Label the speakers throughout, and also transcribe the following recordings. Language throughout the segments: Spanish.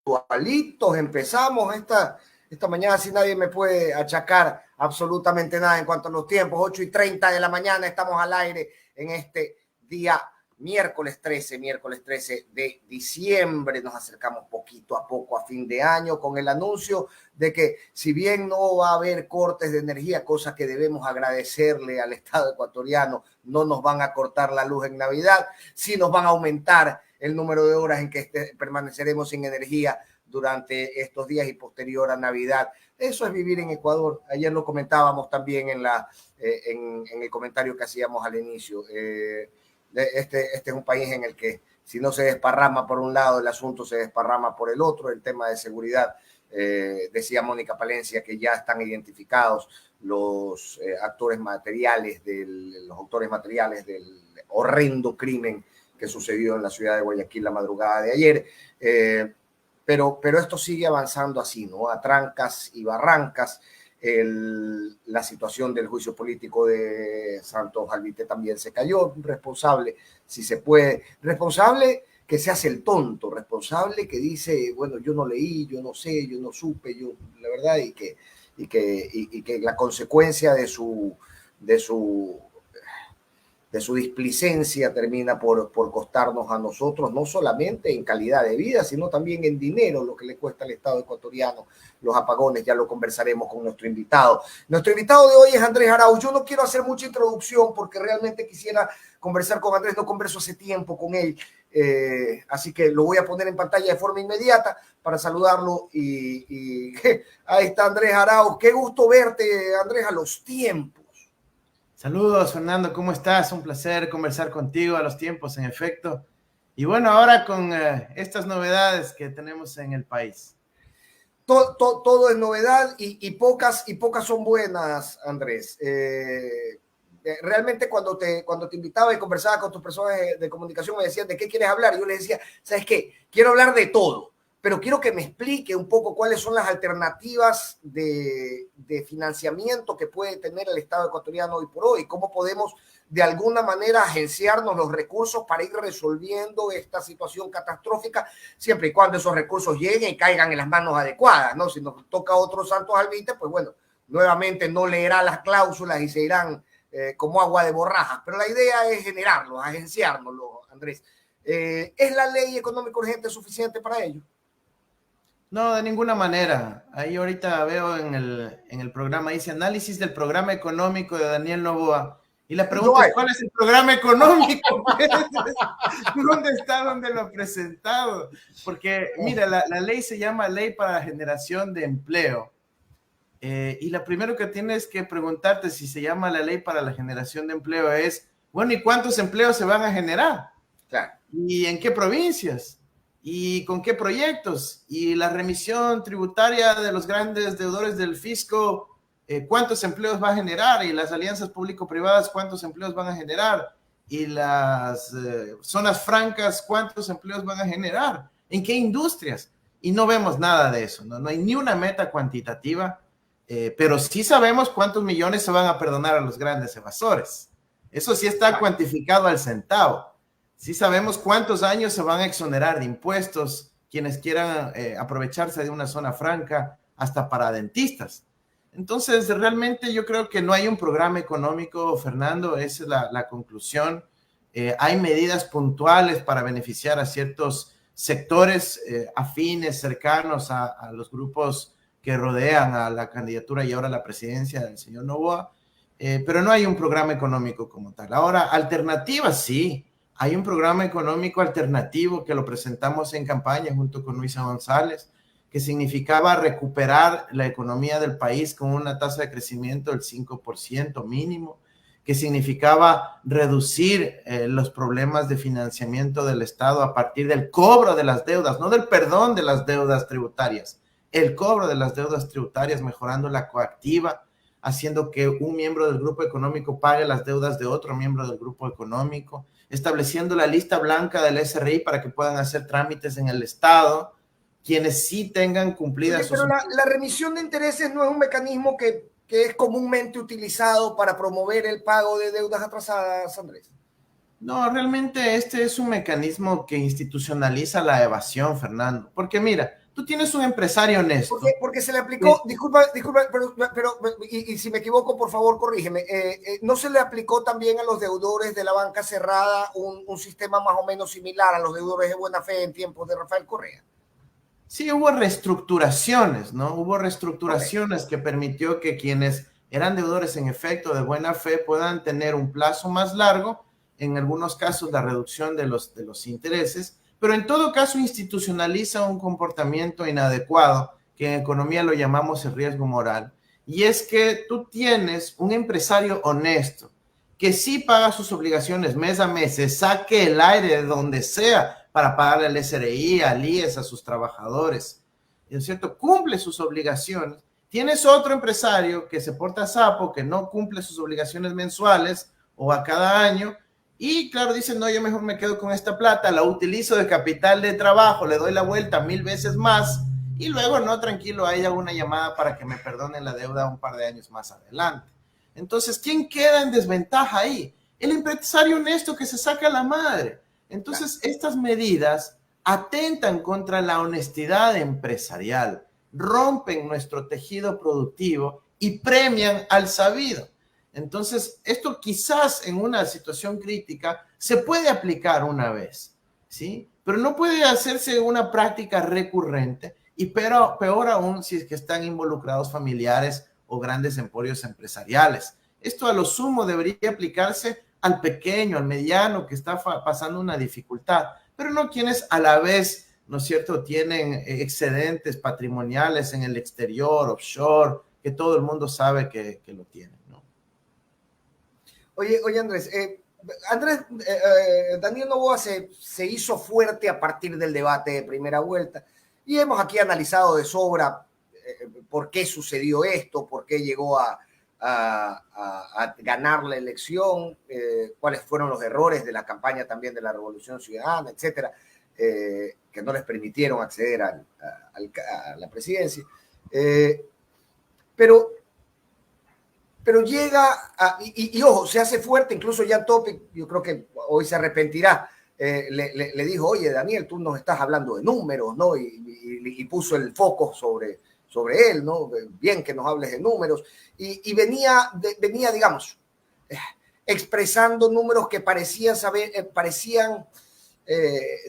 Speaker 1: puntualitos empezamos esta mañana, así nadie me puede achacar absolutamente nada en cuanto a los tiempos. 8:30 de la mañana estamos al aire en este día miércoles 13 de diciembre. Nos acercamos poquito a poco a fin de año con el anuncio de que si bien no va a haber cortes de energía, cosa que debemos agradecerle al Estado ecuatoriano, no nos van a cortar la luz en Navidad, sí nos van a aumentar el número de horas en que permaneceremos sin energía durante estos días y posterior a Navidad. Eso es vivir en Ecuador. Ayer lo comentábamos también en el comentario que hacíamos al inicio. Este es un país en el que si no se desparrama por un lado, el asunto se desparrama por el otro. El tema de seguridad, decía Mónica Palencia, que ya están identificados los autores materiales del horrendo crimen que sucedió en la ciudad de Guayaquil la madrugada de ayer. Pero esto sigue avanzando así, ¿no? A trancas y barrancas. La situación del juicio político de Santos Alvite también se cayó. Responsable, si se puede. Responsable que se hace el tonto. Responsable que dice, bueno, yo no leí, yo no sé, yo no supe, yo, la verdad, y que la consecuencia de su displicencia termina por costarnos a nosotros, no solamente en calidad de vida, sino también en dinero, lo que le cuesta al Estado ecuatoriano los apagones. Ya lo conversaremos con nuestro invitado. Nuestro invitado de hoy es Andrés Arauz. Yo no quiero hacer mucha introducción porque realmente quisiera conversar con Andrés, no converso hace tiempo con él, así que lo voy a poner en pantalla de forma inmediata para saludarlo y ahí está Andrés Arauz. Qué gusto verte, Andrés, a los tiempos.
Speaker 2: Saludos, Fernando, ¿cómo estás? Un placer conversar contigo a los tiempos, en efecto. Y bueno, ahora con estas novedades que tenemos en el país.
Speaker 1: Todo es novedad y pocas son buenas, Andrés. Realmente cuando te invitaba y conversaba con tus personas de comunicación me decían, ¿de qué quieres hablar? Yo les decía, ¿sabes qué? Quiero hablar de todo, pero quiero que me explique un poco cuáles son las alternativas de financiamiento que puede tener el Estado ecuatoriano hoy por hoy, cómo podemos de alguna manera agenciarnos los recursos para ir resolviendo esta situación catastrófica, siempre y cuando esos recursos lleguen y caigan en las manos adecuadas, ¿no? Si nos toca otro Santos Alvite, pues bueno, nuevamente no leerá las cláusulas y se irán como agua de borrajas, pero la idea es generarlos, agenciárnoslos, Andrés. ¿Es la ley económica urgente suficiente para ello?
Speaker 2: No, de ninguna manera. Ahí ahorita veo en el programa, dice análisis del programa económico de Daniel Noboa. Y la pregunta es, ¿cuál es el programa económico? ¿Dónde está? ¿Dónde lo ha presentado? Porque, mira, la ley se llama Ley para la Generación de Empleo. Y lo primero que tienes que preguntarte si se llama la Ley para la Generación de Empleo es, bueno, ¿y cuántos empleos se van a generar?
Speaker 1: Claro.
Speaker 2: ¿Y en qué provincias? ¿Y con qué proyectos? Y la remisión tributaria de los grandes deudores del fisco, ¿cuántos empleos va a generar? Y las alianzas público-privadas, ¿cuántos empleos van a generar? Y las zonas francas, ¿cuántos empleos van a generar? ¿En qué industrias? Y no vemos nada de eso, ¿no? No hay ni una meta cuantitativa, pero sí sabemos cuántos millones se van a perdonar a los grandes evasores. Eso sí está cuantificado al centavo. Sí sabemos cuántos años se van a exonerar de impuestos quienes quieran aprovecharse de una zona franca, hasta para dentistas. Entonces, realmente yo creo que no hay un programa económico, Fernando, esa es la conclusión. Hay medidas puntuales para beneficiar a ciertos sectores afines, cercanos a los grupos que rodean a la candidatura y ahora a la presidencia del señor Noboa, pero no hay un programa económico como tal. Ahora, alternativas sí. Hay un programa económico alternativo que lo presentamos en campaña junto con Luisa González, que significaba recuperar la economía del país con una tasa de crecimiento del 5% mínimo, que significaba reducir los problemas de financiamiento del Estado a partir del cobro de las deudas, no del perdón de las deudas tributarias, el cobro de las deudas tributarias, mejorando la coactiva, haciendo que un miembro del grupo económico pague las deudas de otro miembro del grupo económico, estableciendo la lista blanca del SRI para que puedan hacer trámites en el Estado, quienes sí tengan cumplidas sus...
Speaker 1: Pero la remisión de intereses no es un mecanismo que es comúnmente utilizado para promover el pago de deudas atrasadas, Andrés.
Speaker 2: No, realmente este es un mecanismo que institucionaliza la evasión, Fernando, porque mira, tú tienes un empresario honesto.
Speaker 1: Porque se le aplicó, disculpa, pero y si me equivoco, por favor, corrígeme, ¿no se le aplicó también a los deudores de la banca cerrada un sistema más o menos similar a los deudores de buena fe en tiempos de Rafael Correa?
Speaker 2: Sí, hubo reestructuraciones, ¿no? Hubo reestructuraciones que permitió que quienes eran deudores en efecto de buena fe puedan tener un plazo más largo, en algunos casos la reducción de los intereses, pero en todo caso institucionaliza un comportamiento inadecuado, que en economía lo llamamos el riesgo moral, y es que tú tienes un empresario honesto, que sí paga sus obligaciones mes a mes, se saque el aire de donde sea para pagarle al SRI, al IES, a sus trabajadores, ¿no es cierto? Cumple sus obligaciones. Tienes otro empresario que se porta sapo, que no cumple sus obligaciones mensuales o a cada año, y claro, dicen, no, yo mejor me quedo con esta plata, la utilizo de capital de trabajo, le doy la vuelta 1000 veces más, y luego, no, tranquilo, ahí hago una llamada para que me perdonen la deuda un par de años más adelante. Entonces, ¿quién queda en desventaja ahí? El empresario honesto que se saca la madre. Entonces, estas medidas atentan contra la honestidad empresarial, rompen nuestro tejido productivo y premian al sabido. Entonces, esto quizás en una situación crítica se puede aplicar una vez, ¿sí? Pero no puede hacerse una práctica recurrente y peor aún si es que están involucrados familiares o grandes emporios empresariales. Esto a lo sumo debería aplicarse al pequeño, al mediano que está pasando una dificultad, pero no quienes a la vez, ¿no es cierto?, tienen excedentes patrimoniales en el exterior, offshore, que todo el mundo sabe que lo tienen.
Speaker 1: Oye, Andrés, Daniel Noboa se hizo fuerte a partir del debate de primera vuelta y hemos aquí analizado de sobra por qué sucedió esto, por qué llegó a ganar la elección, cuáles fueron los errores de la campaña también de la Revolución Ciudadana, etcétera, que no les permitieron acceder a la presidencia. Pero llega, y ojo, se hace fuerte, incluso Jan Topic, yo creo que hoy se arrepentirá, le dijo, oye, Daniel, tú nos estás hablando de números, ¿no? Y puso el foco sobre él, ¿no? Bien que nos hables de números. Y venía, digamos, expresando números que parecían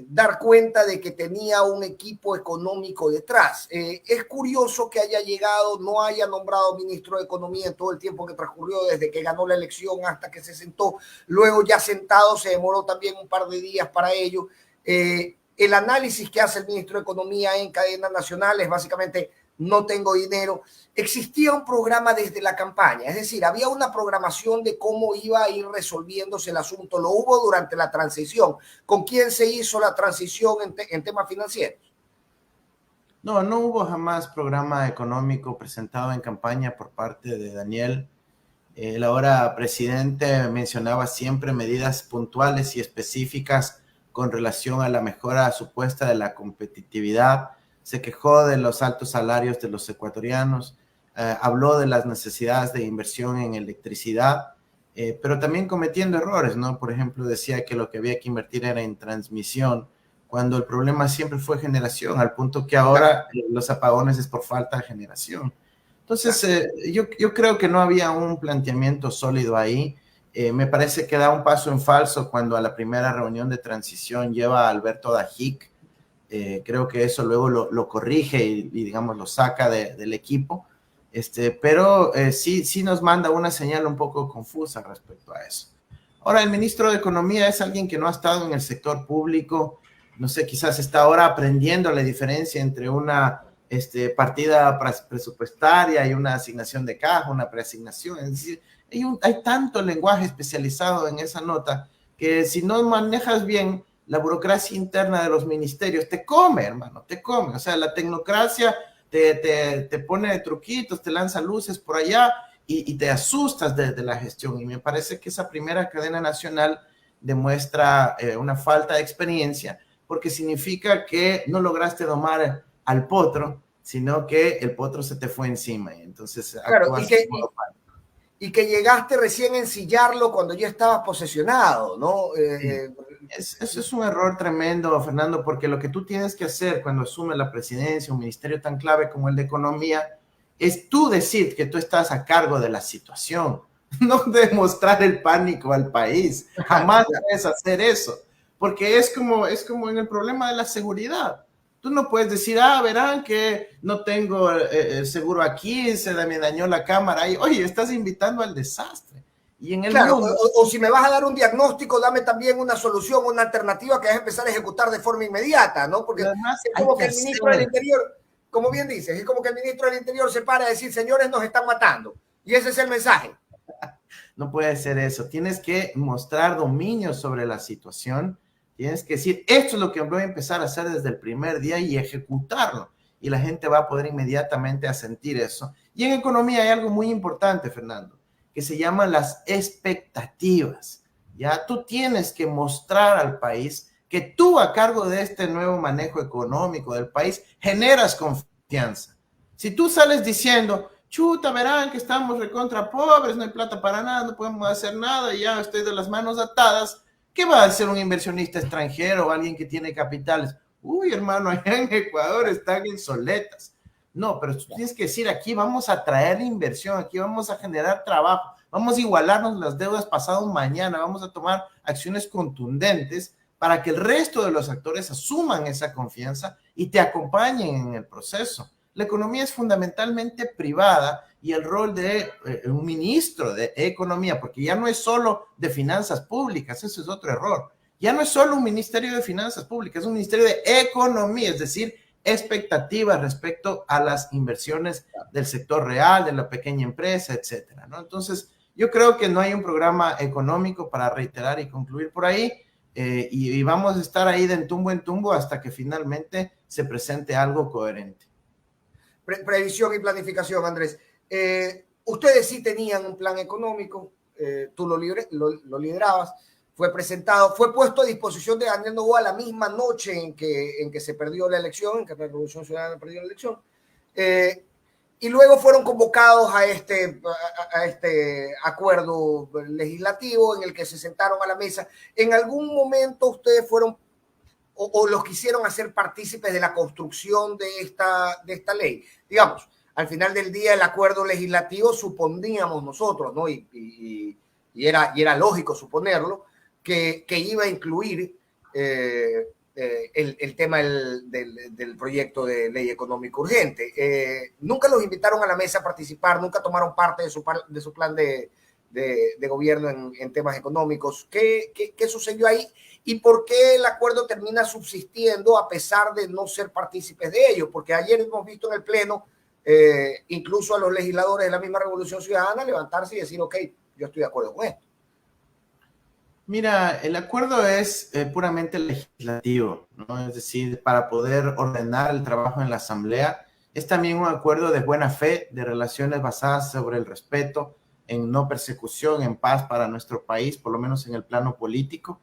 Speaker 1: dar cuenta de que tenía un equipo económico detrás. Es curioso que haya llegado, no haya nombrado ministro de Economía en todo el tiempo que transcurrió desde que ganó la elección hasta que se sentó. Luego ya sentado se demoró también un par de días para ello. El análisis que hace el ministro de Economía en cadena nacional es básicamente no tengo dinero. Existía un programa desde la campaña, es decir, había una programación de cómo iba a ir resolviéndose el asunto. Lo hubo durante la transición. ¿Con quién se hizo la transición en temas financieros?
Speaker 2: No hubo jamás programa económico presentado en campaña por parte de Daniel. El ahora presidente mencionaba siempre medidas puntuales y específicas con relación a la mejora supuesta de la competitividad. Se quejó de los altos salarios de los ecuatorianos, habló de las necesidades de inversión en electricidad, pero también cometiendo errores, ¿no? Por ejemplo, decía que lo que había que invertir era en transmisión, cuando el problema siempre fue generación, al punto que ahora los apagones es por falta de generación. Entonces, yo creo que no había un planteamiento sólido ahí. Me parece que da un paso en falso cuando a la primera reunión de transición lleva a Alberto Dajic. Creo que eso luego lo corrige y digamos lo saca del equipo, pero sí nos manda una señal un poco confusa respecto a eso. Ahora, el ministro de Economía es alguien que no ha estado en el sector público, no sé, quizás está ahora aprendiendo la diferencia entre una partida presupuestaria y una asignación de caja, una preasignación, es decir, hay tanto lenguaje especializado en esa nota que si no manejas bien la burocracia interna de los ministerios, te come, hermano, te come. O sea, la tecnocracia te pone truquitos, te lanza luces por allá y te asustas de la gestión. Y me parece que esa primera cadena nacional demuestra una falta de experiencia, porque significa que no lograste domar al potro, sino que el potro se te fue encima. Y entonces,
Speaker 1: claro, y que llegaste recién a ensillarlo cuando ya estabas posesionado, ¿no?
Speaker 2: Eso es un error tremendo, Fernando, porque lo que tú tienes que hacer cuando asumes la presidencia, un ministerio tan clave como el de Economía, es tú decir que tú estás a cargo de la situación, no demostrar el pánico al país. Jamás puedes hacer eso, porque es como en el problema de la seguridad. Tú no puedes decir, verán que no tengo seguro aquí, me dañó la cámara. Y, oye, estás invitando al desastre. Y en el
Speaker 1: Claro,
Speaker 2: mundo,
Speaker 1: o si me vas a dar un diagnóstico, dame también una solución, una alternativa que vas a empezar a ejecutar de forma inmediata, ¿no? Porque
Speaker 2: además
Speaker 1: es
Speaker 2: hay
Speaker 1: como
Speaker 2: que
Speaker 1: que el ministro del
Speaker 2: hacer.
Speaker 1: Interior, como bien dices, es como que el ministro del Interior se para a decir, señores, nos están matando. Y ese es el mensaje.
Speaker 2: No puede ser eso. Tienes que mostrar dominio sobre la situación. Tienes que decir, esto es lo que voy a empezar a hacer desde el primer día y ejecutarlo. Y la gente va a poder inmediatamente a sentir eso. Y en economía hay algo muy importante, Fernando, que se llaman las expectativas. Ya tú tienes que mostrar al país que tú a cargo de este nuevo manejo económico del país generas confianza. Si tú sales diciendo, chuta, verán que estamos recontra pobres, no hay plata para nada, no podemos hacer nada, y ya estoy de las manos atadas, ¿qué va a hacer un inversionista extranjero o alguien que tiene capitales? Uy, hermano, allá en Ecuador están en soletas. No, pero tú tienes que decir, aquí vamos a traer inversión, aquí vamos a generar trabajo, vamos a igualarnos las deudas pasado mañana, vamos a tomar acciones contundentes para que el resto de los actores asuman esa confianza y te acompañen en el proceso. La economía es fundamentalmente privada y el rol de un ministro de economía, porque ya no es solo de finanzas públicas, eso es otro error. Ya no es solo un ministerio de finanzas públicas, es un ministerio de economía, es decir, expectativas respecto a las inversiones del sector real, de la pequeña empresa, etcétera, ¿no? Entonces, yo creo que no hay un programa económico para reiterar y concluir por ahí, y vamos a estar ahí de en tumbo hasta que finalmente se presente algo coherente.
Speaker 1: Previsión y planificación, Andrés. Ustedes sí tenían un plan económico, tú lo liderabas, fue presentado, fue puesto a disposición de Daniel Noboa la misma noche en que se perdió la elección, en que la Revolución Ciudadana perdió la elección, y luego fueron convocados a este acuerdo legislativo en el que se sentaron a la mesa. ¿En algún momento ustedes fueron o los quisieron hacer partícipes de la construcción de esta ley? Digamos, al final del día el acuerdo legislativo suponíamos nosotros, ¿no? Y era lógico suponerlo, que iba a incluir el tema del proyecto de ley económica urgente. Nunca los invitaron a la mesa a participar, nunca tomaron parte de su plan de gobierno en temas económicos. ¿Qué sucedió ahí? ¿Y por qué el acuerdo termina subsistiendo a pesar de no ser partícipes de ello? Porque ayer hemos visto en el Pleno incluso a los legisladores de la misma Revolución Ciudadana levantarse y decir, ok, yo estoy de acuerdo con esto.
Speaker 2: Mira, el acuerdo es puramente legislativo, ¿no? Es decir, para poder ordenar el trabajo en la Asamblea. Es también un acuerdo de buena fe, de relaciones basadas sobre el respeto, en no persecución, en paz para nuestro país, por lo menos en el plano político.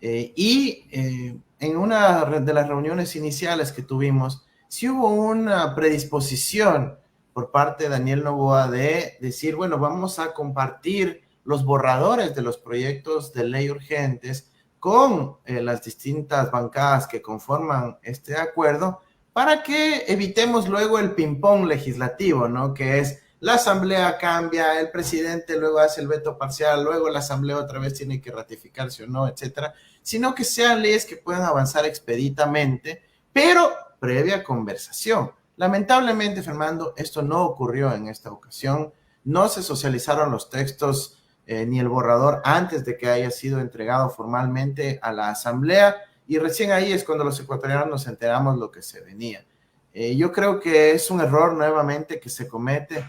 Speaker 2: En una de las reuniones iniciales que tuvimos, sí hubo una predisposición por parte de Daniel Noboa de decir, bueno, vamos a compartir los borradores de los proyectos de ley urgentes con las distintas bancadas que conforman este acuerdo para que evitemos luego el ping-pong legislativo, ¿no? Que es la asamblea cambia, el presidente luego hace el veto parcial, luego la asamblea otra vez tiene que ratificarse o no, etcétera, sino que sean leyes que puedan avanzar expeditamente, pero previa conversación. Lamentablemente, Fernando, esto no ocurrió en esta ocasión, no se socializaron los textos ni el borrador antes de que haya sido entregado formalmente a la asamblea, y recién ahí es cuando los ecuatorianos nos enteramos lo que se venía. Yo creo que es un error nuevamente que se comete.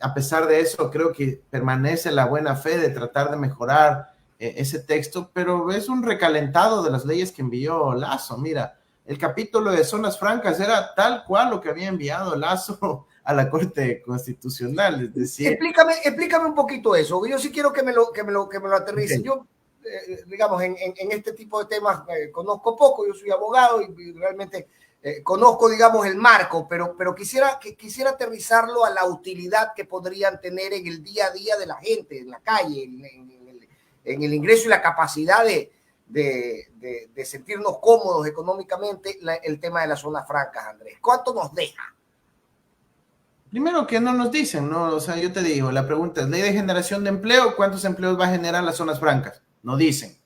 Speaker 2: A pesar de eso, creo que permanece la buena fe de tratar de mejorar ese texto, pero es un recalentado de las leyes que envió Lazo. Mira, el capítulo de zonas francas era tal cual lo que había enviado Lazo a la Corte Constitucional, es decir...
Speaker 1: Explícame un poquito eso. Yo sí quiero que me lo aterricen. Okay. Yo, digamos, en este tipo de temas conozco poco, yo soy abogado y realmente conozco, digamos, el marco, pero quisiera aterrizarlo a la utilidad que podrían tener en el día a día de la gente, en la calle, en el ingreso y la capacidad de de sentirnos cómodos económicamente el tema de las zonas francas, Andrés? ¿Cuánto nos deja?
Speaker 2: Primero que no nos dicen, ¿no? O sea, yo te digo, la pregunta es, ley de generación de empleo, ¿cuántos empleos va a generar las zonas francas? No dicen.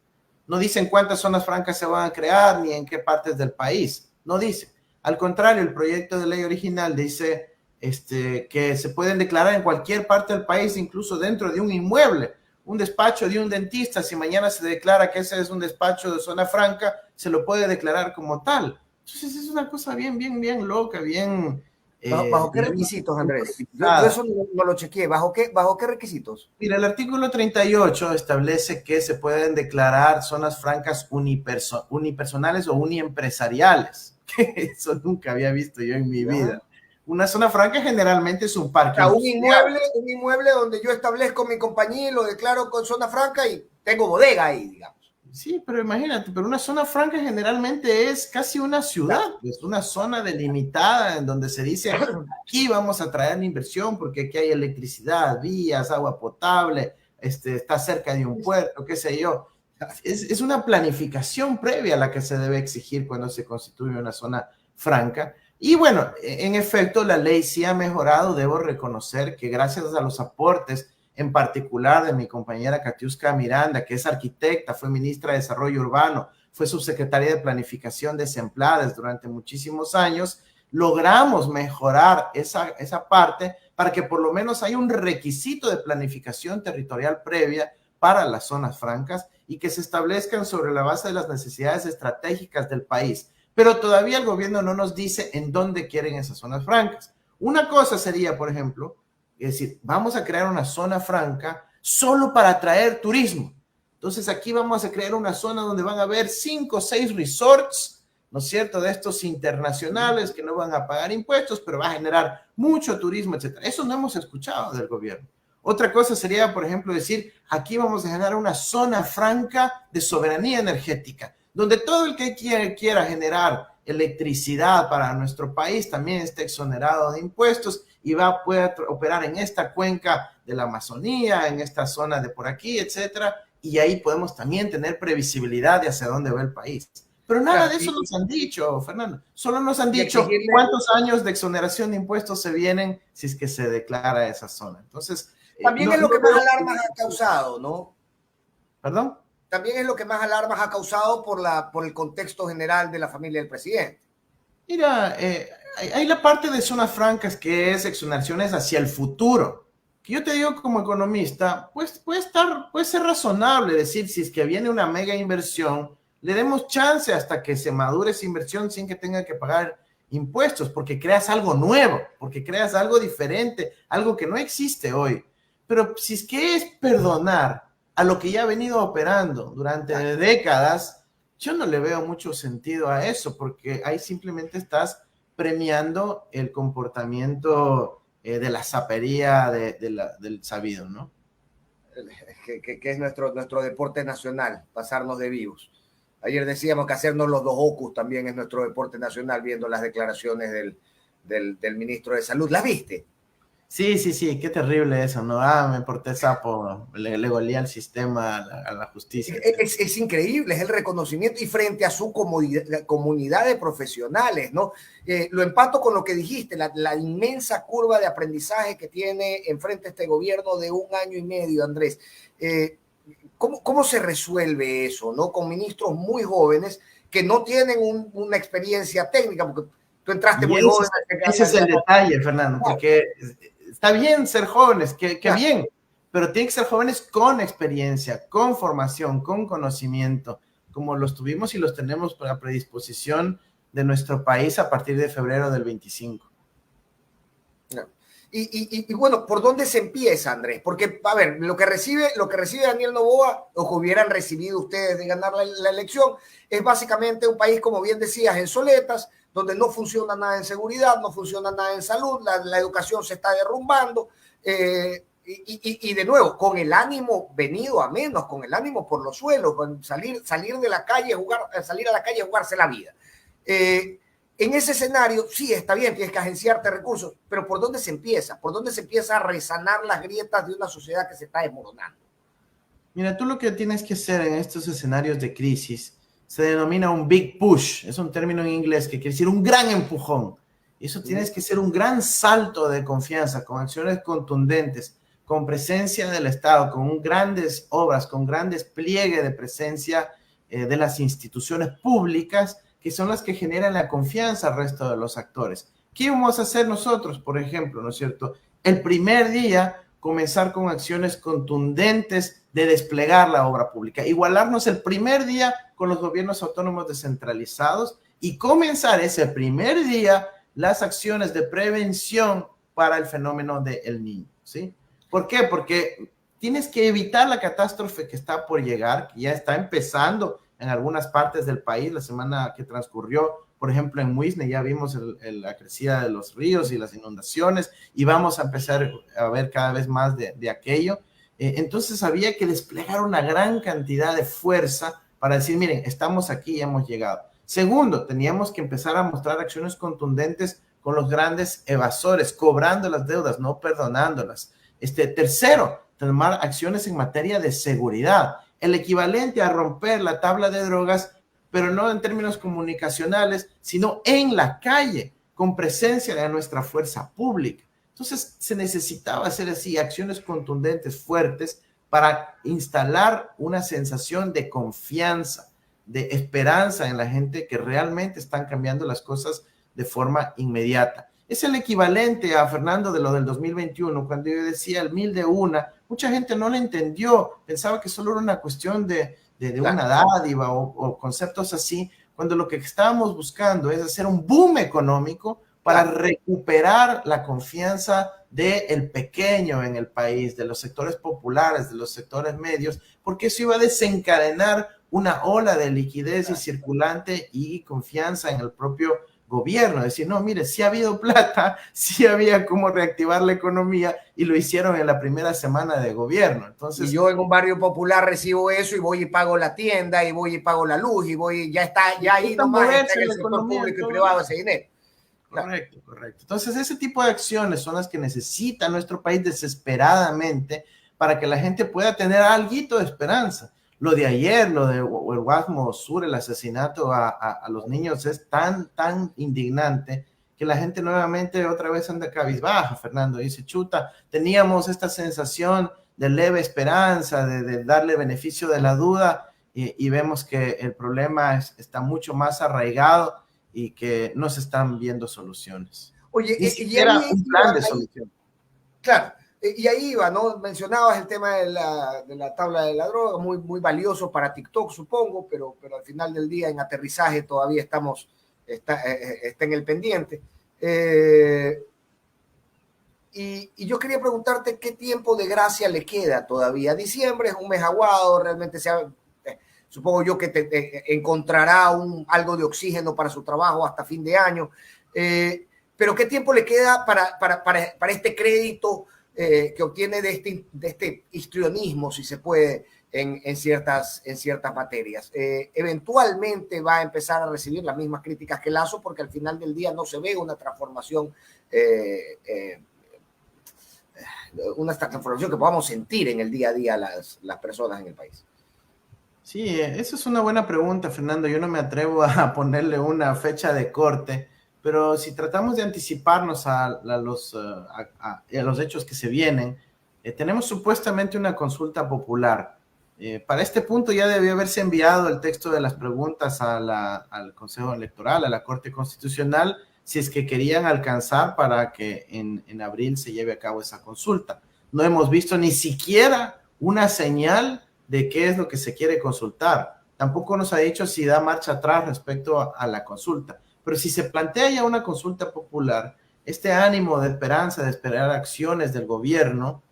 Speaker 2: No dicen cuántas zonas francas se van a crear ni en qué partes del país. No dicen. Al contrario, el proyecto de ley original dice que se pueden declarar en cualquier parte del país, incluso dentro de un inmueble, un despacho de un dentista. Si mañana se declara que ese es un despacho de zona franca, se lo puede declarar como tal. Entonces es una cosa bien, bien, bien loca, bien...
Speaker 1: ¿Bajo qué requisitos, Andrés? Yo eso no lo chequeé. ¿Bajo qué requisitos?
Speaker 2: Mira, el artículo 38 establece que se pueden declarar zonas francas unipersonales o uniempresariales. Eso nunca había visto yo en mi vida. Una zona franca generalmente es un parque.
Speaker 1: Un inmueble donde yo establezco mi compañía y lo declaro con zona franca y tengo bodega ahí, digamos.
Speaker 2: Sí, pero imagínate, pero una zona franca generalmente es casi una ciudad, es una zona delimitada en donde se dice, aquí vamos a traer la inversión porque aquí hay electricidad, vías, agua potable, está cerca de un puerto, qué sé yo. Es una planificación previa a la que se debe exigir cuando se constituye una zona franca. Y bueno, en efecto, la ley sí ha mejorado, debo reconocer que gracias a los aportes en particular de mi compañera Katiuska Miranda, que es arquitecta, fue ministra de Desarrollo Urbano, fue subsecretaria de Planificación de Semplades durante muchísimos años, logramos mejorar esa parte para que por lo menos haya un requisito de planificación territorial previa para las zonas francas y que se establezcan sobre la base de las necesidades estratégicas del país. Pero todavía el gobierno no nos dice en dónde quieren esas zonas francas. Una cosa sería, por ejemplo, es decir, vamos a crear una zona franca solo para atraer turismo. Entonces aquí vamos a crear una zona donde van a haber 5 o 6 resorts, ¿no es cierto?, de estos internacionales que no van a pagar impuestos, pero va a generar mucho turismo, etcétera. Eso no hemos escuchado del gobierno. Otra cosa sería, por ejemplo, decir, aquí vamos a generar una zona franca de soberanía energética, donde todo el que quiera generar electricidad para nuestro país también esté exonerado de impuestos y puede operar en esta cuenca de la Amazonía, en esta zona de por aquí, etcétera, y ahí podemos también tener previsibilidad de hacia dónde va el país. Pero nada de eso nos han dicho, Fernando. Solo nos han dicho cuántos años de exoneración de impuestos se vienen si es que se declara esa zona. Entonces,
Speaker 1: también es lo que más alarmas ha causado, ¿no?
Speaker 2: ¿Perdón?
Speaker 1: También es lo que más alarmas ha causado por el contexto general de la familia del presidente.
Speaker 2: Mira, hay la parte de zonas francas que es exoneraciones hacia el futuro. Que yo te digo como economista, pues puede ser razonable decir si es que viene una mega inversión, le demos chance hasta que se madure esa inversión sin que tenga que pagar impuestos, porque creas algo nuevo, porque creas algo diferente, algo que no existe hoy. Pero si es que es perdonar a lo que ya ha venido operando durante décadas, yo no le veo mucho sentido a eso, porque ahí simplemente estás premiando el comportamiento de la sapería del sabido, ¿no?
Speaker 1: Que es nuestro deporte nacional, pasarnos de vivos. Ayer decíamos que hacernos los dos ocus también es nuestro deporte nacional, viendo las declaraciones del ministro de Salud. ¿Las viste?
Speaker 2: Sí, qué terrible eso, ¿no? Me porté sapo, le golé al sistema, a la justicia.
Speaker 1: Es increíble, es el reconocimiento y frente a su comunidad de profesionales, ¿no? Lo empato con lo que dijiste, la inmensa curva de aprendizaje que tiene enfrente este gobierno de 1 año y medio, Andrés. ¿Cómo se resuelve eso, ¿no? Con ministros muy jóvenes que no tienen una experiencia técnica, porque tú entraste muy joven.
Speaker 2: Ese es el detalle, Fernando, porque está bien ser jóvenes, que bien, pero tienen que ser jóvenes con experiencia, con formación, con conocimiento, como los tuvimos y los tenemos para predisposición de nuestro país a partir de febrero del 25.
Speaker 1: Y bueno, ¿por dónde se empieza, Andrés? Porque, a ver, lo que recibe Daniel Noboa, o que hubieran recibido ustedes de ganar la elección, es básicamente un país, como bien decías, en soletas, donde no funciona nada en seguridad, no funciona nada en salud, la educación se está derrumbando, y de nuevo, con el ánimo venido a menos, con el ánimo por los suelos, con salir de la calle, salir a la calle a jugarse la vida. En ese escenario, sí, está bien, tienes que agenciarte recursos, pero ¿por dónde se empieza? ¿Por dónde se empieza a resanar las grietas de una sociedad que se está desmoronando?
Speaker 2: Mira, tú lo que tienes que hacer en estos escenarios de crisis se denomina un big push. Es un término en inglés que quiere decir un gran empujón. Eso tienes que ser un gran salto de confianza, con acciones contundentes, con presencia del Estado, con grandes obras, con gran despliegue de presencia de las instituciones públicas, que son las que generan la confianza al resto de los actores. ¿Qué vamos a hacer nosotros, por ejemplo, no es cierto? El primer día, comenzar con acciones contundentes de desplegar la obra pública, igualarnos el primer día con los gobiernos autónomos descentralizados y comenzar ese primer día las acciones de prevención para el fenómeno del Niño, ¿sí? ¿Por qué? Porque tienes que evitar la catástrofe que está por llegar, que ya está empezando en algunas partes del país. La semana que transcurrió, por ejemplo, en Muisne ya vimos la crecida de los ríos y las inundaciones, y vamos a empezar a ver cada vez más de aquello. Entonces había que desplegar una gran cantidad de fuerza para decir, miren, estamos aquí y hemos llegado. Segundo, teníamos que empezar a mostrar acciones contundentes con los grandes evasores, cobrando las deudas, no perdonándolas. Tercero, tomar acciones en materia de seguridad, el equivalente a romper la tabla de drogas, pero no en términos comunicacionales, sino en la calle, con presencia de nuestra fuerza pública. Entonces, se necesitaba hacer así acciones contundentes, fuertes, para instalar una sensación de confianza, de esperanza en la gente, que realmente están cambiando las cosas de forma inmediata. Es el equivalente a Fernando de lo del 2021, cuando yo decía el 1000 de una, mucha gente no lo entendió, pensaba que solo era una cuestión de una dádiva o conceptos así, cuando lo que estábamos buscando es hacer un boom económico para recuperar la confianza del pequeño en el país, de los sectores populares, de los sectores medios, porque eso iba a desencadenar una ola de liquidez y circulante y confianza en el propio gobierno. Decir, no, mire, sí ha habido plata, sí había cómo reactivar la economía, y lo hicieron en la primera semana de gobierno. Entonces,
Speaker 1: y yo en un barrio popular recibo eso y voy y pago la tienda y voy y pago la luz y voy, ya está, ya ahí nomás está en el sector público y privado ese dinero.
Speaker 2: Correcto, correcto. Entonces, ese tipo de acciones son las que necesita nuestro país desesperadamente para que la gente pueda tener algo de esperanza. Lo de ayer, lo de el Guasmo Sur, el asesinato a los niños, es tan indignante que la gente nuevamente otra vez anda cabizbaja. Fernando dice, chuta, teníamos esta sensación de leve esperanza, de darle beneficio de la duda, y vemos que el problema está mucho más arraigado y que no se están viendo soluciones.
Speaker 1: Oye,
Speaker 2: ni siquiera un plan de solución.
Speaker 1: Claro, y ahí iba, ¿no? Mencionabas el tema de la tabla de la droga, muy valioso para TikTok, supongo, pero al final del día en aterrizaje todavía está en el pendiente. Y yo quería preguntarte qué tiempo de gracia le queda todavía. Diciembre es un mes aguado, realmente supongo yo que encontrará algo de oxígeno para su trabajo hasta fin de año. Pero ¿qué tiempo le queda para este crédito que obtiene de este histrionismo, si se puede, en ciertas materias? Eventualmente va a empezar a recibir las mismas críticas que Lasso, porque al final del día no se ve una transformación que podamos sentir en el día a día las personas en el país.
Speaker 2: Sí, esa es una buena pregunta, Fernando. Yo no me atrevo a ponerle una fecha de corte, pero si tratamos de anticiparnos a los hechos que se vienen, tenemos supuestamente una consulta popular. Para este punto ya debió haberse enviado el texto de las preguntas al Consejo Electoral, a la Corte Constitucional, si es que querían alcanzar para que en abril se lleve a cabo esa consulta. No hemos visto ni siquiera una señal de qué es lo que se quiere consultar. Tampoco nos ha dicho si da marcha atrás respecto a la consulta. Pero si se plantea ya una consulta popular, este ánimo de esperanza, de esperar acciones del gobierno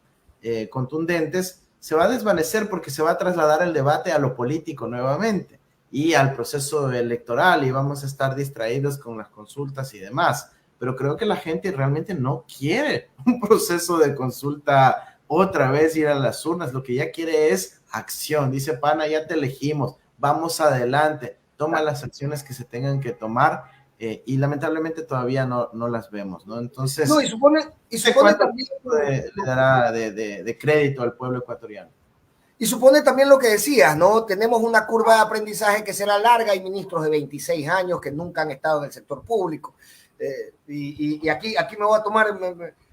Speaker 2: contundentes, se va a desvanecer, porque se va a trasladar el debate a lo político nuevamente y al proceso electoral, y vamos a estar distraídos con las consultas y demás. Pero creo que la gente realmente no quiere un proceso de consulta otra vez, ir a las urnas. Lo que ya quiere es acción. Dice Pana, ya te elegimos, vamos adelante, toma las acciones que se tengan que tomar, y lamentablemente todavía no las vemos, ¿no? Entonces,
Speaker 1: no, y supone
Speaker 2: ¿cuánto
Speaker 1: también
Speaker 2: le dará de crédito al pueblo ecuatoriano?
Speaker 1: Y supone también lo que decías, ¿no? Tenemos una curva de aprendizaje que será larga. Hay ministros de 26 años que nunca han estado en el sector público. Y aquí me voy a tomar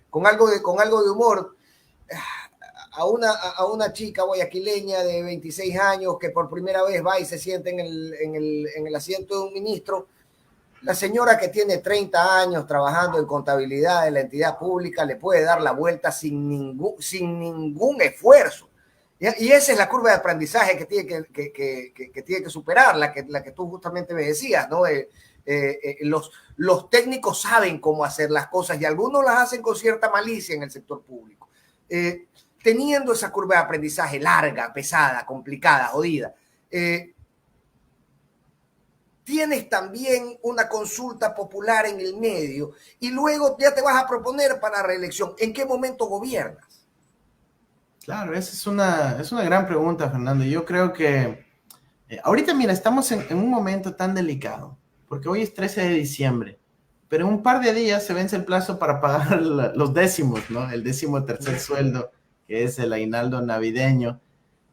Speaker 1: con algo de humor a una chica guayaquileña de 26 años que por primera vez va y se sienta en el asiento de un ministro. La señora que tiene 30 años trabajando en contabilidad de la entidad pública le puede dar la vuelta sin ningún esfuerzo. Y esa es la curva de aprendizaje que tiene que superar, la que tú justamente me decías, ¿no? Los técnicos saben cómo hacer las cosas y algunos las hacen con cierta malicia en el sector público. Teniendo esa curva de aprendizaje larga, pesada, complicada, jodida, tienes también una consulta popular en el medio y luego ya te vas a proponer para reelección. ¿En qué momento gobiernas?
Speaker 2: Claro, esa es una gran pregunta, Fernando. Yo creo que ahorita, mira, estamos en un momento tan delicado, porque hoy es 13 de diciembre, pero en un par de días se vence el plazo para pagar los décimos, ¿no? El 13º sueldo, que es el aguinaldo navideño.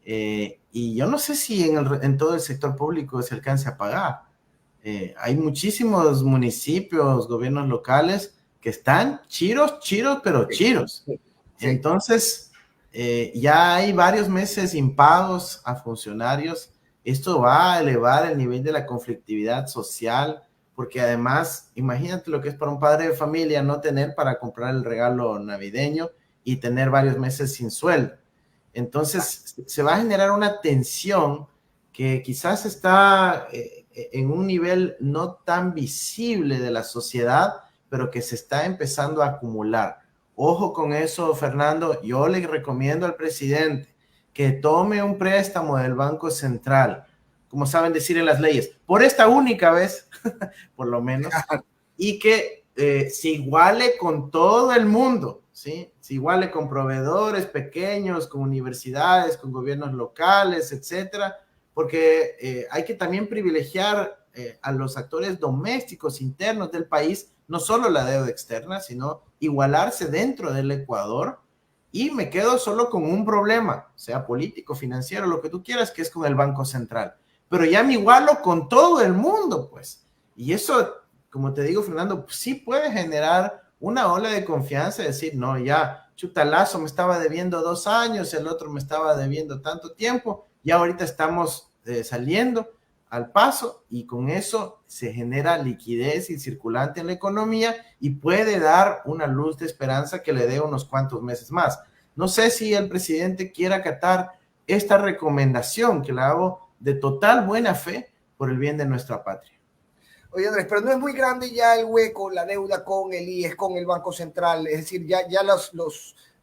Speaker 2: Y yo no sé si en todo el sector público se alcance a pagar. Hay muchísimos municipios, gobiernos locales que están chiros, pero chiros.
Speaker 1: Sí.
Speaker 2: Entonces, ya hay varios meses impagos a funcionarios. Esto va a elevar el nivel de la conflictividad social, porque además, imagínate lo que es para un padre de familia no tener para comprar el regalo navideño y tener varios meses sin sueldo. Entonces, se va a generar una tensión que quizás está en un nivel no tan visible de la sociedad, pero que se está empezando a acumular. Ojo con eso, Fernando. Yo le recomiendo al presidente que tome un préstamo del Banco Central, como saben decir en las leyes, por esta única vez, por lo menos, y que se iguale con todo el mundo, ¿sí? Se iguale con proveedores pequeños, con universidades, con gobiernos locales, etcétera, porque hay que también privilegiar a los actores domésticos internos del país, no solo la deuda externa, sino igualarse dentro del Ecuador. Y me quedo solo con un problema, sea político, financiero, lo que tú quieras, que es con el Banco Central. Pero ya me igualo con todo el mundo, pues. Y eso, como te digo, Fernando, pues sí puede generar una ola de confianza, decir, no, ya, chutalazo, me estaba debiendo 2 años, el otro me estaba debiendo tanto tiempo, ya ahorita estamos saliendo al paso y con eso se genera liquidez y circulante en la economía y puede dar una luz de esperanza que le dé unos cuantos meses más. No sé si el presidente quiera acatar esta recomendación que la hago de total buena fe por el bien de nuestra patria.
Speaker 1: Oye, Andrés, pero no es muy grande ya el hueco, la deuda con el IES, con el Banco Central, es decir, ya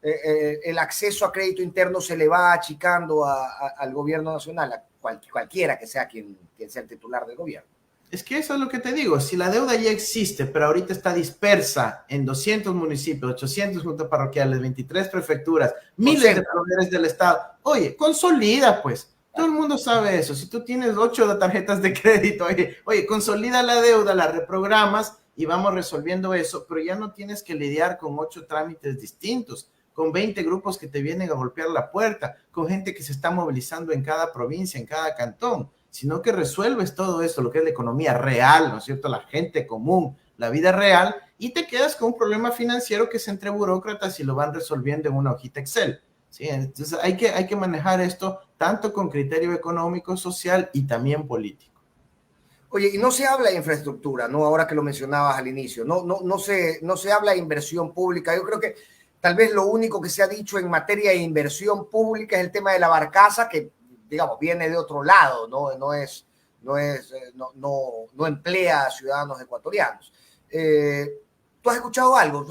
Speaker 1: el acceso a crédito interno se le va achicando al gobierno nacional, a cualquiera que sea quien sea el titular del gobierno.
Speaker 2: Es que eso es lo que te digo, si la deuda ya existe, pero ahorita está dispersa en 200 municipios, 800 juntas parroquiales, 23 prefecturas, miles de proveedores del Estado, oye, consolida pues. Todo el mundo sabe eso. Si tú tienes 8 tarjetas de crédito, oye, consolida la deuda, la reprogramas y vamos resolviendo eso, pero ya no tienes que lidiar con 8 trámites distintos, con 20 grupos que te vienen a golpear la puerta, con gente que se está movilizando en cada provincia, en cada cantón, sino que resuelves todo esto, lo que es la economía real, ¿no es cierto? La gente común, la vida real, y te quedas con un problema financiero que es entre burócratas y lo van resolviendo en una hojita Excel. Sí, entonces hay que manejar esto tanto con criterio económico, social y también político.
Speaker 1: Oye, y no se habla de infraestructura, ¿no? Ahora que lo mencionabas al inicio, no se habla de inversión pública. Yo creo que tal vez lo único que se ha dicho en materia de inversión pública es el tema de la barcaza, que, digamos, viene de otro lado, no emplea a ciudadanos ecuatorianos. ¿Tú has escuchado algo?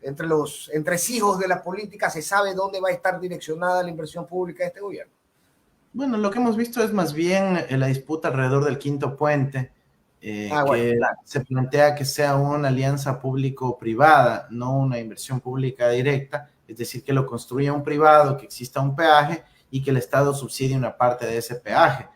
Speaker 1: Entre los entresijos de la política, ¿se sabe dónde va a estar direccionada la inversión pública de este gobierno?
Speaker 2: Bueno, lo que hemos visto es más bien la disputa alrededor del quinto puente, que se plantea que sea una alianza público-privada, no una inversión pública directa, es decir, que lo construya un privado, que exista un peaje y que el Estado subsidie una parte de ese peaje.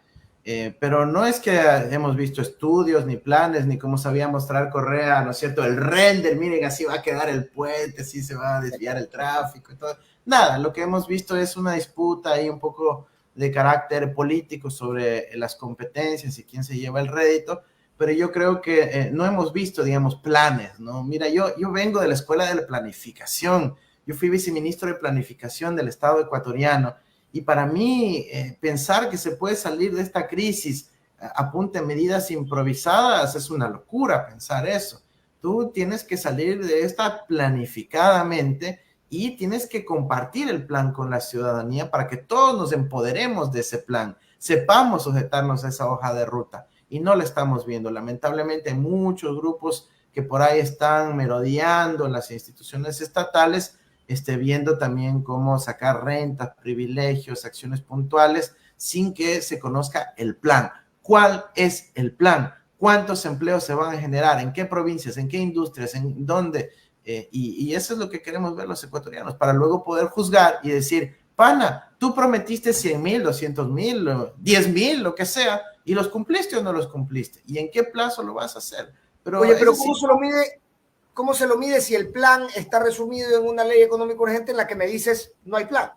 Speaker 2: Pero no es que hemos visto estudios, ni planes, ni como sabía mostrar Correa, ¿no es cierto? El render, miren, así va a quedar el puente, así se va a desviar el tráfico y todo. Nada, lo que hemos visto es una disputa ahí un poco de carácter político sobre las competencias y quién se lleva el rédito, pero yo creo que no hemos visto, digamos, planes, ¿no? Mira, yo vengo de la escuela de la planificación, yo fui viceministro de planificación del Estado ecuatoriano, y para mí, pensar que se puede salir de esta crisis a punta de medidas improvisadas es una locura pensar eso. Tú tienes que salir de esta planificadamente y tienes que compartir el plan con la ciudadanía para que todos nos empoderemos de ese plan, sepamos sujetarnos a esa hoja de ruta. Y no la estamos viendo. Lamentablemente hay muchos grupos que por ahí están merodeando en las instituciones estatales, viendo también cómo sacar rentas, privilegios, acciones puntuales, sin que se conozca el plan. ¿Cuál es el plan? ¿Cuántos empleos se van a generar? ¿En qué provincias? ¿En qué industrias? ¿En dónde? Y eso es lo que queremos ver los ecuatorianos, para luego poder juzgar y decir, pana, tú prometiste 100,000, 200,000, 10,000, lo que sea, y los cumpliste o no los cumpliste. ¿Y en qué plazo lo vas a hacer?
Speaker 1: Pero, oye, pero ¿cómo se lo mide? ¿Cómo se lo mide si el plan está resumido en una ley económica urgente en la que me dices no hay plan?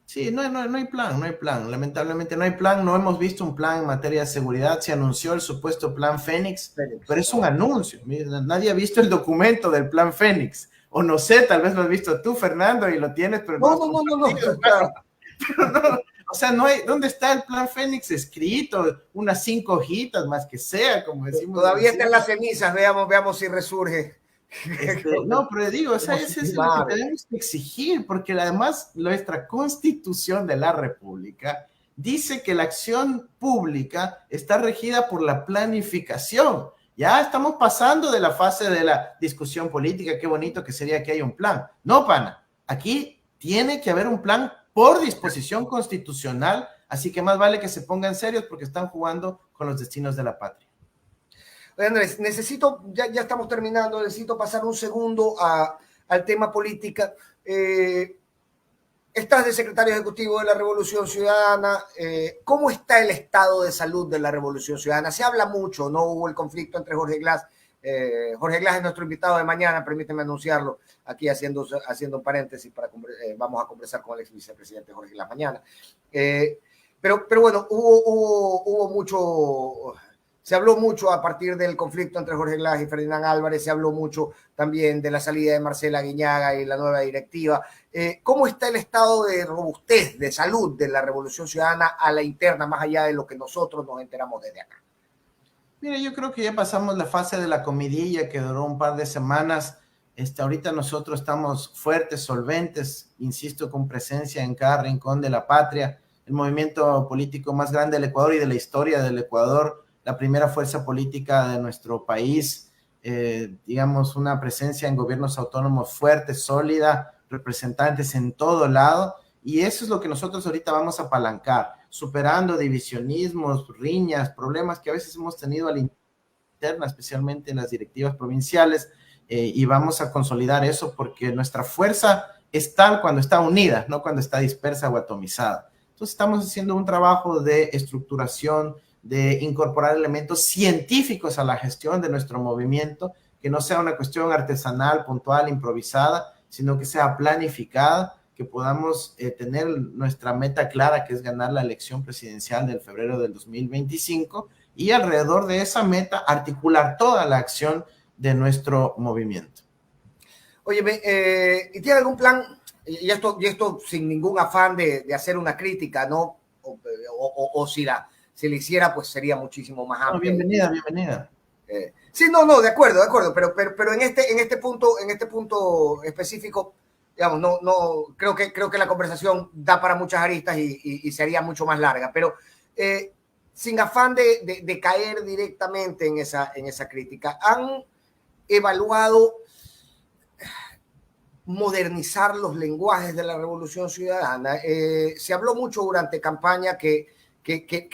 Speaker 2: Sí, no hay plan, no hay plan. Lamentablemente no hay plan. No hemos visto un plan en materia de seguridad. Se anunció el supuesto plan Fénix, pero es un anuncio. Nadie ha visto el documento del plan Fénix. O no sé, tal vez lo has visto tú, Fernando, y lo tienes, pero
Speaker 1: no.
Speaker 2: Pero no, o sea, no hay, ¿dónde está el plan Fénix escrito? Unas 5 hojitas más que sea, como decimos.
Speaker 1: Todavía está en las cenizas, veamos si resurge.
Speaker 2: No, pero digo, o sea, eso es lo que tenemos que exigir, porque además nuestra Constitución de la República dice que la acción pública está regida por la planificación. Ya estamos pasando de la fase de la discusión política, qué bonito que sería que haya un plan. No, pana, aquí tiene que haber un plan por disposición constitucional, así que más vale que se pongan serios porque están jugando con los destinos de la patria.
Speaker 1: Oye, Andrés, necesito, ya estamos terminando, necesito pasar un segundo al tema política. Estás de secretario ejecutivo de la Revolución Ciudadana. ¿Cómo está el estado de salud de la Revolución Ciudadana? Se habla mucho, no hubo el conflicto entre Jorge Glass. Jorge Glass es nuestro invitado de mañana, permíteme anunciarlo, aquí haciendo un paréntesis, vamos a conversar con el ex vicepresidente Jorge Glass mañana. Pero bueno, hubo mucho... Se habló mucho a partir del conflicto entre Jorge Glass y Ferdinand Álvarez, se habló mucho también de la salida de Marcela Guiñaga y la nueva directiva. ¿Cómo está el estado de robustez, de salud de la Revolución Ciudadana a la interna, más allá de lo que nosotros nos enteramos desde acá?
Speaker 2: Mira, yo creo que ya pasamos la fase de la comidilla que duró un par de semanas. Ahorita nosotros estamos fuertes, solventes, insisto, con presencia en cada rincón de la patria, el movimiento político más grande del Ecuador y de la historia del Ecuador, la primera fuerza política de nuestro país, digamos, una presencia en gobiernos autónomos fuerte, sólida, representantes en todo lado, y eso es lo que nosotros ahorita vamos a apalancar, superando divisionismos, riñas, problemas que a veces hemos tenido a la interna, especialmente en las directivas provinciales, y vamos a consolidar eso porque nuestra fuerza es tal cuando está unida, no cuando está dispersa o atomizada. Entonces estamos haciendo un trabajo de estructuración, de incorporar elementos científicos a la gestión de nuestro movimiento, que no sea una cuestión artesanal, puntual, improvisada, sino que sea planificada, que podamos tener nuestra meta clara, que es ganar la elección presidencial del febrero del 2025, y alrededor de esa meta articular toda la acción de nuestro movimiento.
Speaker 1: Oye, ¿y tiene algún plan? Y esto sin ningún afán de hacer una crítica, ¿no? O si le hiciera, pues sería muchísimo más amplio.
Speaker 2: No, bienvenida.
Speaker 1: Sí, no, de acuerdo, pero en este punto específico, digamos, no creo que la conversación da para muchas aristas y sería mucho más larga, pero sin afán de caer directamente en esa crítica, ¿han evaluado modernizar los lenguajes de la Revolución Ciudadana? Se habló mucho durante campaña que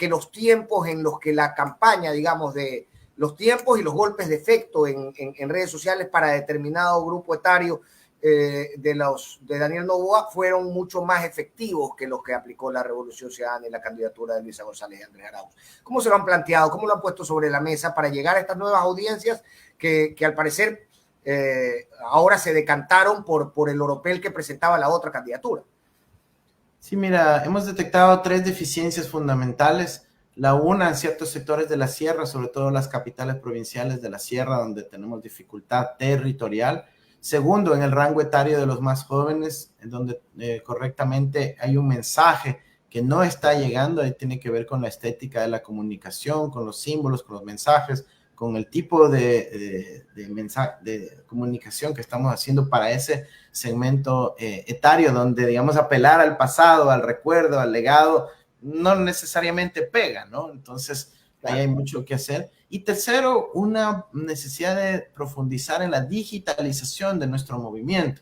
Speaker 1: los tiempos en los que la campaña, digamos, de los tiempos y los golpes de efecto en redes sociales para determinado grupo etario de Daniel Noboa fueron mucho más efectivos que los que aplicó la Revolución Ciudadana y la candidatura de Luisa González y Andrés Arauz. ¿Cómo se lo han planteado? ¿Cómo lo han puesto sobre la mesa para llegar a estas nuevas audiencias que al parecer ahora se decantaron por el oropel que presentaba la otra candidatura?
Speaker 2: Sí, mira, hemos detectado 3 deficiencias fundamentales. La una, en ciertos sectores de la sierra, sobre todo las capitales provinciales de la sierra, donde tenemos dificultad territorial. Segundo, en el rango etario de los más jóvenes, en donde correctamente hay un mensaje que no está llegando, ahí tiene que ver con la estética de la comunicación, con los símbolos, con los mensajes, con el tipo de comunicación que estamos haciendo para ese segmento etario, donde, digamos, apelar al pasado, al recuerdo, al legado, no necesariamente pega, ¿no? Entonces, ahí hay mucho que hacer. Y tercero, una necesidad de profundizar en la digitalización de nuestro movimiento.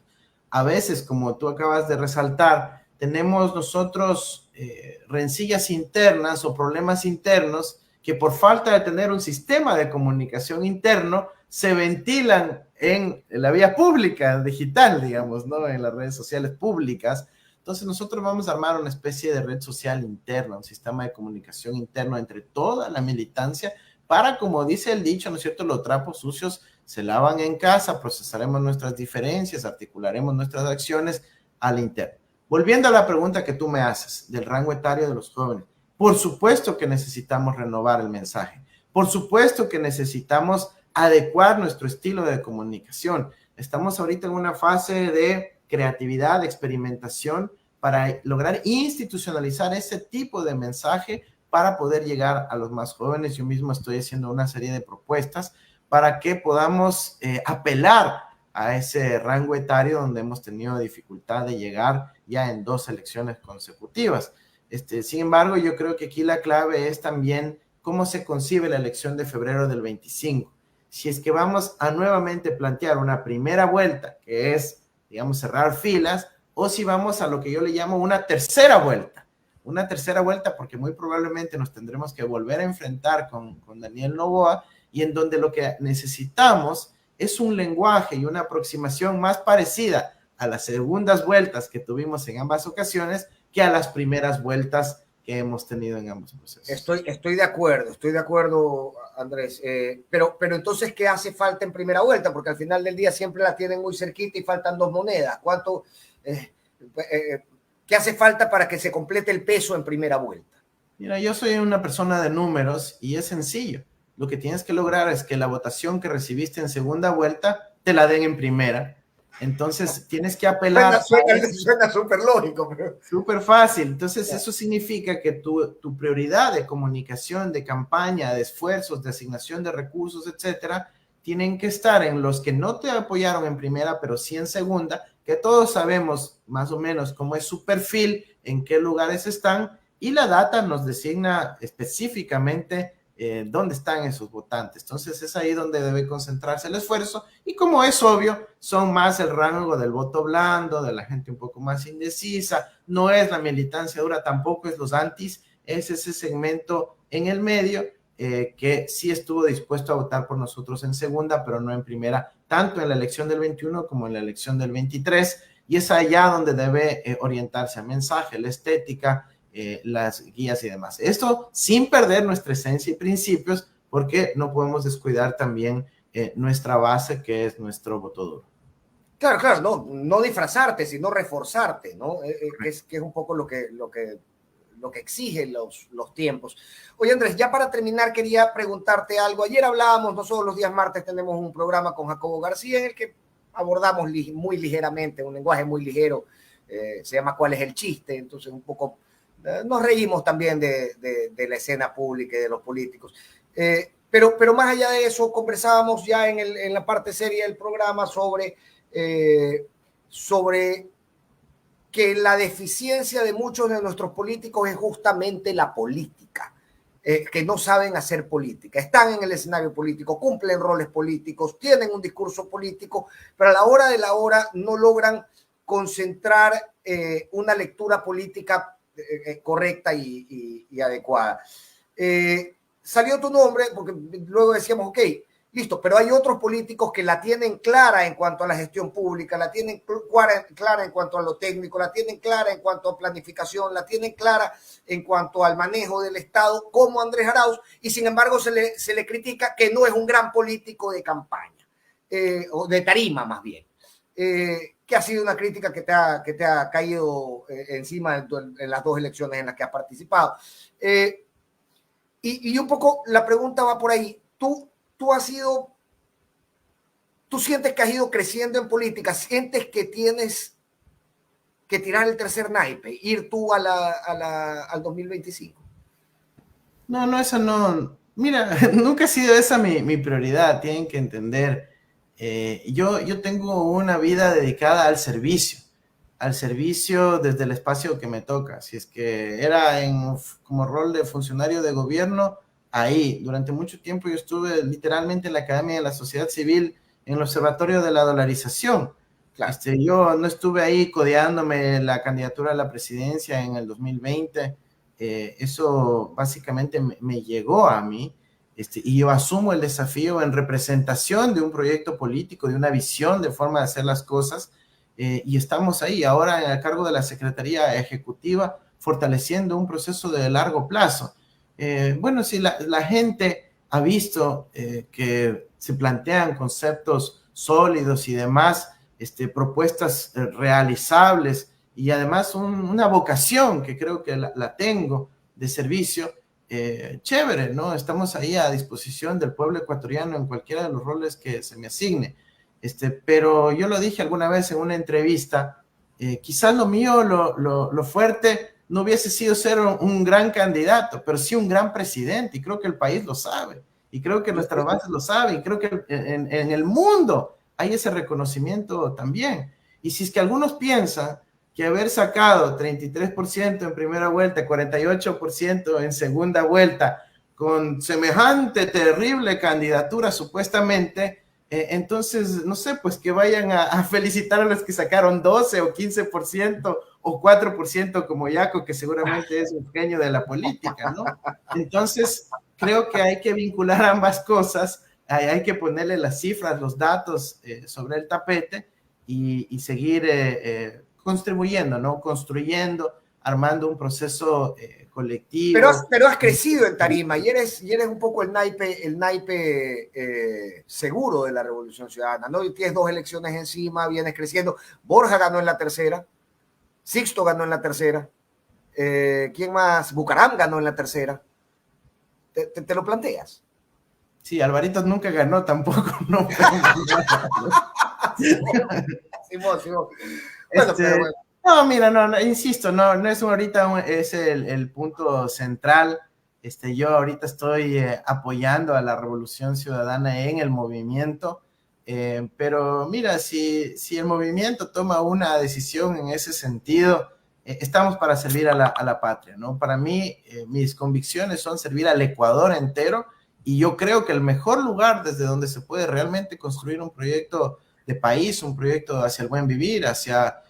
Speaker 2: A veces, como tú acabas de resaltar, tenemos nosotros rencillas internas o problemas internos que por falta de tener un sistema de comunicación interno se ventilan en la vía pública, digital, digamos, ¿no? En las redes sociales públicas. Entonces nosotros vamos a armar una especie de red social interna, un sistema de comunicación interno entre toda la militancia para, como dice el dicho, ¿no es cierto?, los trapos sucios se lavan en casa, procesaremos nuestras diferencias, articularemos nuestras acciones al interno. Volviendo a la pregunta que tú me haces del rango etario de los jóvenes, por supuesto que necesitamos renovar el mensaje, por supuesto que necesitamos adecuar nuestro estilo de comunicación. Estamos ahorita en una fase de creatividad, de experimentación, para lograr institucionalizar ese tipo de mensaje para poder llegar a los más jóvenes. Yo mismo estoy haciendo una serie de propuestas para que podamos apelar a ese rango etario donde hemos tenido dificultad de llegar ya en 2 elecciones consecutivas. Sin embargo, yo creo que aquí la clave es también cómo se concibe la elección de febrero del 25. Si es que vamos a nuevamente plantear una primera vuelta, que es, digamos, cerrar filas, o si vamos a lo que yo le llamo una tercera vuelta porque muy probablemente nos tendremos que volver a enfrentar con Daniel Noboa, y en donde lo que necesitamos es un lenguaje y una aproximación más parecida a las segundas vueltas que tuvimos en ambas ocasiones que a las primeras vueltas que hemos tenido en ambos procesos.
Speaker 1: Estoy de acuerdo, Andrés. Pero entonces, ¿qué hace falta en primera vuelta? Porque al final del día siempre la tienen muy cerquita y faltan 2 monedas. ¿Qué hace falta para que se complete el peso en primera vuelta?
Speaker 2: Mira, yo soy una persona de números y es sencillo. Lo que tienes que lograr es que la votación que recibiste en segunda vuelta te la den en primera. Entonces tienes que apelar.
Speaker 1: Suena súper lógico. Pero...
Speaker 2: Súper fácil. Entonces eso significa que tu prioridad de comunicación, de campaña, de esfuerzos, de asignación de recursos, etcétera, tienen que estar en los que no te apoyaron en primera, pero sí en segunda, que todos sabemos más o menos cómo es su perfil, en qué lugares están, y la data nos designa específicamente dónde están esos votantes. Entonces es ahí donde debe concentrarse el esfuerzo, y como es obvio, son más el rango del voto blando, de la gente un poco más indecisa, no es la militancia dura, tampoco es los antis, es ese segmento en el medio que sí estuvo dispuesto a votar por nosotros en segunda, pero no en primera, tanto en la elección del 21 como en la elección del 23, y es allá donde debe orientarse a mensaje, la estética, las guías y demás. Esto sin perder nuestra esencia y principios, porque no podemos descuidar también nuestra base, que es nuestro voto duro.
Speaker 1: Claro, no disfrazarte, sino reforzarte, ¿no? Que es un poco lo que exigen los tiempos. Oye, Andrés, ya para terminar quería preguntarte algo. Ayer hablábamos, nosotros los días martes tenemos un programa con Jacobo García en el que abordamos muy ligeramente, un lenguaje muy ligero, se llama ¿Cuál es el chiste? Entonces un poco nos reímos también de la escena pública y de los políticos. Pero más allá de eso, conversábamos ya en la parte seria del programa sobre que la deficiencia de muchos de nuestros políticos es justamente la política, que no saben hacer política, están en el escenario político, cumplen roles políticos, tienen un discurso político, pero a la hora de la hora no logran concentrar una lectura política correcta y adecuada. Salió tu nombre, porque luego decíamos, ok, Listo, pero hay otros políticos que la tienen clara en cuanto a la gestión pública, la tienen clara en cuanto a lo técnico, la tienen clara en cuanto a planificación, la tienen clara en cuanto al manejo del Estado, como Andrés Arauz, y sin embargo se le critica que no es un gran político de campaña, o de tarima más bien, que ha sido una crítica que te ha caído encima en las dos elecciones en las que has participado. Y un poco la pregunta va por ahí. Tú sientes que has ido creciendo en política, sientes que tienes que tirar el tercer naipe, ir tú al 2025.
Speaker 2: No, eso no. Mira, nunca ha sido esa mi prioridad, tienen que entender. Yo tengo una vida dedicada al servicio desde el espacio que me toca. Si es que era como rol de funcionario de gobierno, ahí. Durante mucho tiempo yo estuve literalmente en la Academia de la Sociedad Civil, en el Observatorio de la Dolarización.
Speaker 1: Claro.
Speaker 2: Yo no estuve ahí codeándome la candidatura a la presidencia en el 2020. Eso básicamente me llegó a mí. Y yo asumo el desafío en representación de un proyecto político, de una visión, de forma de hacer las cosas, y estamos ahí ahora en el cargo de la Secretaría Ejecutiva, fortaleciendo un proceso de largo plazo. Bueno, si la gente ha visto que se plantean conceptos sólidos y demás, propuestas realizables, y además una vocación que creo que la tengo de servicio, chévere, ¿no? Estamos ahí a disposición del pueblo ecuatoriano en cualquiera de los roles que se me asigne. Pero yo lo dije alguna vez en una entrevista, quizás lo mío, lo fuerte, no hubiese sido ser un gran candidato, pero sí un gran presidente, y creo que el país lo sabe, y creo que nuestras bases lo saben, y creo que en el mundo hay ese reconocimiento también. Y si es que algunos piensan que haber sacado 33% en primera vuelta, 48% en segunda vuelta, con semejante terrible candidatura supuestamente, entonces, no sé, pues que vayan a felicitar a los que sacaron 12 o 15% o 4% como Yaco, que seguramente es un genio de la política, ¿no? Entonces, creo que hay que vincular ambas cosas, hay que ponerle las cifras, los datos sobre el tapete y seguir contribuyendo, ¿no? Construyendo, armando un proceso colectivo.
Speaker 1: Pero has crecido en tarima y eres un poco el naipe seguro de la Revolución Ciudadana, ¿no? Y tienes 2 elecciones encima, vienes creciendo. Borja ganó en la tercera, Sixto ganó en la tercera, ¿quién más? Bucaram ganó en la tercera. ¿Te lo planteas?
Speaker 2: Sí, Alvarito nunca ganó tampoco, ¿no?
Speaker 1: Simón. Bueno, pero bueno.
Speaker 2: No, mira, no, insisto, no es ahorita es el punto central. Yo ahorita estoy apoyando a la Revolución Ciudadana en el movimiento, pero mira, si el movimiento toma una decisión en ese sentido, estamos para servir a la patria, ¿no? Para mí, mis convicciones son servir al Ecuador entero, y yo creo que el mejor lugar desde donde se puede realmente construir un proyecto de país, un proyecto hacia el buen vivir, hacia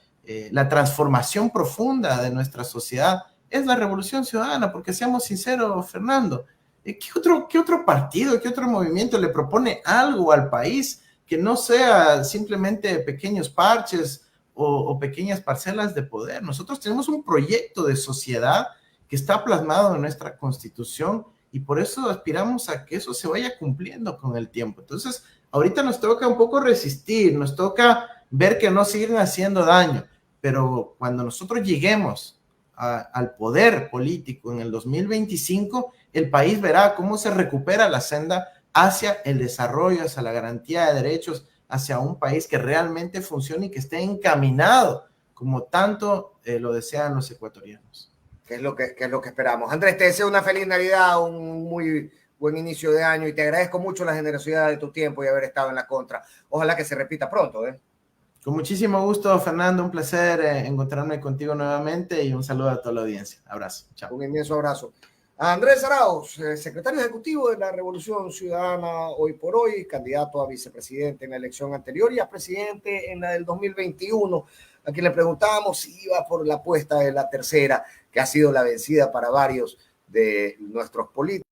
Speaker 2: la transformación profunda de nuestra sociedad, es la Revolución Ciudadana, porque seamos sinceros, Fernando, ¿qué otro partido, qué otro movimiento le propone algo al país que no sea simplemente pequeños parches o pequeñas parcelas de poder? Nosotros tenemos un proyecto de sociedad que está plasmado en nuestra Constitución, y por eso aspiramos a que eso se vaya cumpliendo con el tiempo. Entonces, ahorita nos toca un poco resistir, nos toca ver que no siguen haciendo daño, pero cuando nosotros lleguemos al poder político en el 2025, el país verá cómo se recupera la senda hacia el desarrollo, hacia la garantía de derechos, hacia un país que realmente funcione y que esté encaminado como tanto lo desean los ecuatorianos.
Speaker 1: ¿Qué es lo que esperamos? Andrés, te deseo una feliz Navidad, un muy buen inicio de año, y te agradezco mucho la generosidad de tu tiempo y haber estado en la contra. Ojalá que se repita pronto, ¿eh?
Speaker 2: Con muchísimo gusto, Fernando, un placer encontrarme contigo nuevamente, y un saludo a toda la audiencia. Abrazo. Chao.
Speaker 1: Un inmenso abrazo. A Andrés Arauz, secretario ejecutivo de la Revolución Ciudadana hoy por hoy, candidato a vicepresidente en la elección anterior y a presidente en la del 2021, a quien le preguntábamos si iba por la apuesta de la tercera, que ha sido la vencida para varios de nuestros políticos.